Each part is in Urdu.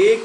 1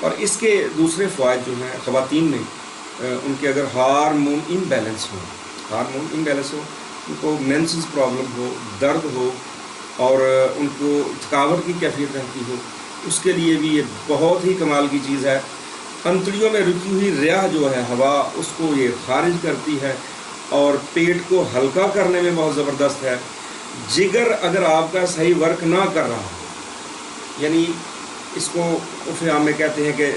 اور اس کے دوسرے فوائد جو ہیں خواتین میں ان کے اگر ہارمون امبیلنس ہو، ان کو مینسز پرابلم ہو، درد ہو اور ان کو تھکاوٹ کی کیفیت رہتی ہو، اس کے لیے بھی یہ بہت ہی کمال کی چیز ہے۔ انتڑیوں میں رکی ہوئی ریاح جو ہے ہوا، اس کو یہ خارج کرتی ہے اور پیٹ کو ہلکا کرنے میں بہت زبردست ہے۔ جگر اگر آپ کا صحیح ورک نہ کر رہا ہو، یعنی اس کو عرف عام میں کہتے ہیں کہ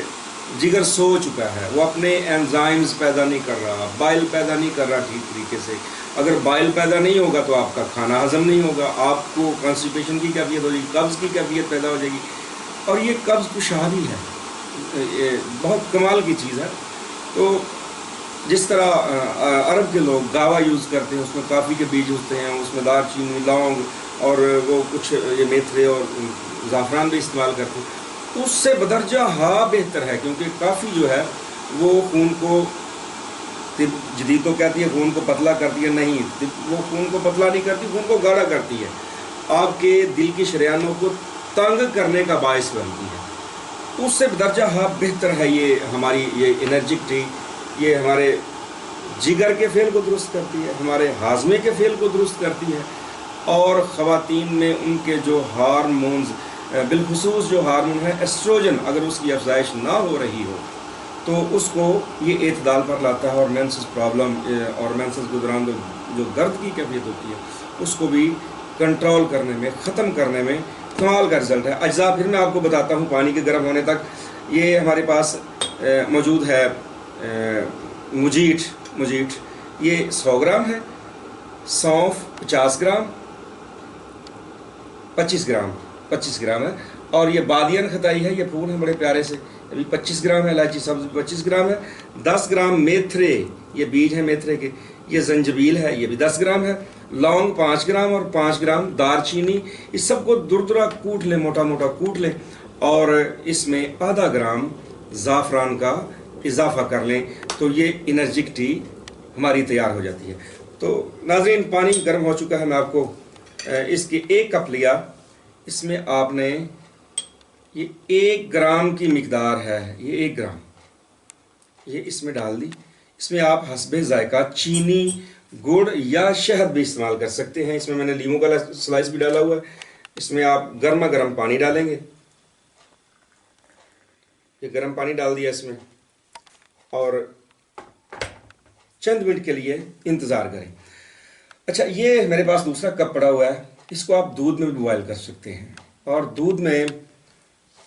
جگر سو چکا ہے، وہ اپنے انزائمز پیدا نہیں کر رہا، بائل پیدا نہیں کر رہا ٹھیک طریقے سے، اگر بائل پیدا نہیں ہوگا تو آپ کا کھانا ہضم نہیں ہوگا، آپ کو کانسٹیپیشن کی کیفیت ہو جائے گی، قبض کی کیفیت پیدا ہو جائے گی، اور یہ قبض کشا بھی ہے، یہ بہت کمال کی چیز ہے۔ تو جس طرح عرب کے لوگ گاوا یوز کرتے ہیں، اس میں کافی کے بیج ہوتے ہیں، اس میں دار چینی، لونگ اور وہ کچھ یہ میتھرے اور زعفران بھی استعمال کرتے ہیں، اس سے بدرجہ ہا بہتر ہے، کیونکہ کافی جو ہے وہ خون کو، طب جدید تو کہتی ہے خون کو پتلا کرتی ہے، نہیں، طب وہ خون کو پتلا نہیں کرتی، خون کو گاڑھا کرتی ہے، آپ کے دل کی شریانوں کو تنگ کرنے کا باعث بنتی ہے۔ اس سے بدرجہ ہا بہتر ہے یہ ہماری یہ انرجک ٹی، یہ ہمارے جگر کے فعل کو درست کرتی ہے، ہمارے ہاضمے کے فعل کو درست کرتی ہے، اور خواتین میں ان کے جو ہارمونز، بالخصوص جو ہارمون ہے ایسٹروجن، اگر اس کی افزائش نہ ہو رہی ہو تو اس کو یہ اعتدال پر لاتا ہے، اور مینسز پرابلم اور مینسز کے دوران جو درد کی کیفیت ہوتی ہے اس کو بھی کنٹرول کرنے میں، ختم کرنے میں کمال کا رزلٹ ہے۔ اجزاء پھر میں آپ کو بتاتا ہوں پانی کے گرم ہونے تک۔ یہ ہمارے پاس موجود ہے مجیٹ، یہ 100 گرام ہے، سونف 50 گرام، 25 گرام ہے، اور یہ بادین خطائی ہے، یہ پھول ہیں بڑے پیارے سے، ابھی 25 گرام ہے، الائچی سبز 25 گرام ہے، 10 گرام میتھرے، یہ بیج ہیں میتھرے کے، یہ زنجبیل ہے، یہ بھی 10 گرام ہے، لونگ 5 گرام اور 5 گرام دار چینی، اس سب کو دردرا کوٹ لیں، موٹا موٹا کوٹ لیں، اور اس میں آدھا گرام زعفران کا اضافہ کر لیں، تو یہ انرجک ٹی ہماری تیار ہو جاتی ہے۔ تو ناظرین، پانی گرم ہو چکا ہے، میں آپ کو اس کی 1 کپ لیا، اس میں آپ نے یہ 1 گرام کی مقدار ہے، یہ 1 گرام یہ اس میں ڈال دی۔ اس میں آپ حسب ذائقہ چینی، گڑ یا شہد بھی استعمال کر سکتے ہیں۔ اس میں نے لیموں کا سلائس بھی ڈالا ہوا ہے۔ اس میں آپ گرما گرم پانی ڈالیں گے، یہ گرم پانی ڈال دیا اس میں، اور چند منٹ کے لیے انتظار کریں۔ اچھا، یہ میرے پاس دوسرا کپ پڑا ہوا ہے، اس کو آپ دودھ میں بھی بوائل کر سکتے ہیں، اور دودھ میں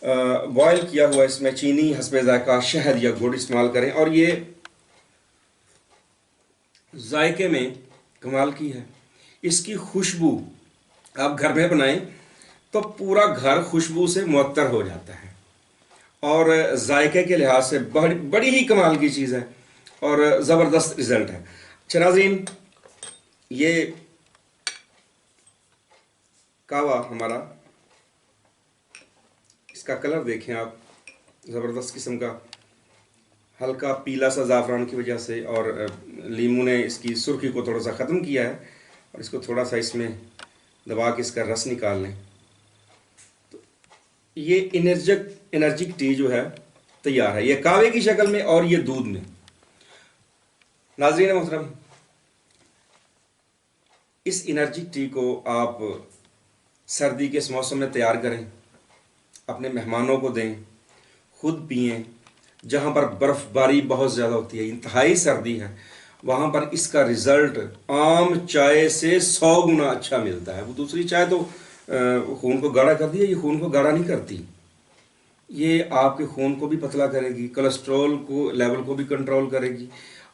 بوائل کیا ہوا اس میں چینی حسب ذائقہ، شہد یا گڑ استعمال کریں، اور یہ ذائقے میں کمال کی ہے۔ اس کی خوشبو آپ گھر میں بنائیں تو پورا گھر خوشبو سے معطر ہو جاتا ہے، اور ذائقے کے لحاظ سے بڑی ہی کمال کی چیز ہے، اور زبردست رزلٹ ہے۔ اچھا ناظرین، یہ کہوا ہمارا، اس کا کلر دیکھیں آپ، زبردست قسم کا، ہلکا پیلا سا زعفران کی وجہ سے، اور لیموں نے اس کی سرخی کو تھوڑا سا ختم کیا ہے، اور اس کو تھوڑا سا اس میں دبا کے اس کا رس نکال لیں، تو یہ انرجک ٹی جو ہے تیار ہے، یہ کہوے کی شکل میں اور یہ دودھ میں۔ ناظرین محترم، اس انرجک ٹی کو آپ سردی کے اس موسم میں تیار کریں، اپنے مہمانوں کو دیں، خود پئیں۔ جہاں پر برف باری بہت زیادہ ہوتی ہے، انتہائی سردی ہے، وہاں پر اس کا رزلٹ عام چائے سے 100 گنا اچھا ملتا ہے۔ وہ دوسری چائے تو خون کو گاڑھا کرتی ہے، یہ خون کو گاڑھا نہیں کرتی، یہ آپ کے خون کو بھی پتلا کرے گی، کولیسٹرول کو لیول کو بھی کنٹرول کرے گی،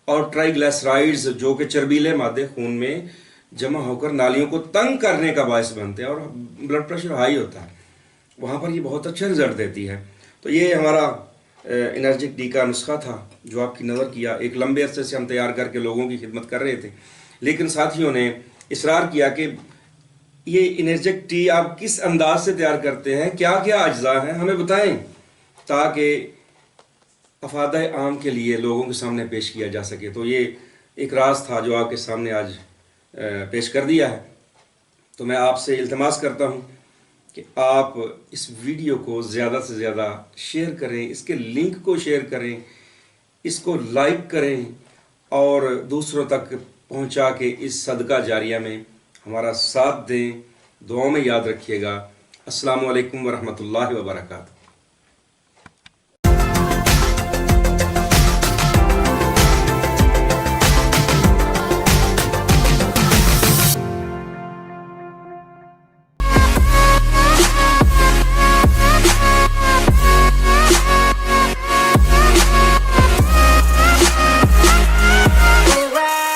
اور ٹرائی گلیسرائڈز جو کہ چربیلے مادے خون میں جمع ہو کر نالیوں کو تنگ کرنے کا باعث بنتے ہیں، اور بلڈ پریشر ہائی ہوتا ہے، وہاں پر یہ بہت اچھا رزلٹ دیتی ہے۔ تو یہ ہمارا انرجک ٹی کا نسخہ تھا جو آپ کی نظر کیا، ایک لمبے عرصے سے ہم تیار کر کے لوگوں کی خدمت کر رہے تھے، لیکن ساتھیوں نے اصرار کیا کہ یہ انرجک ٹی آپ کس انداز سے تیار کرتے ہیں، کیا کیا اجزاء ہیں، ہمیں بتائیں، تاکہ افادہ عام کے لیے لوگوں کے سامنے پیش کیا جا سکے۔ تو یہ ایک راز تھا جو آپ کے سامنے آج پیش کر دیا ہے۔ تو میں آپ سے التماس کرتا ہوں کہ آپ اس ویڈیو کو زیادہ سے زیادہ شیئر کریں، اس کے لنک کو شیئر کریں، اس کو لائک کریں اور دوسروں تک پہنچا کے اس صدقہ جاریہ میں ہمارا ساتھ دیں. دعاؤں میں یاد رکھیے گا. السلام علیکم ورحمۃ اللہ وبرکاتہ.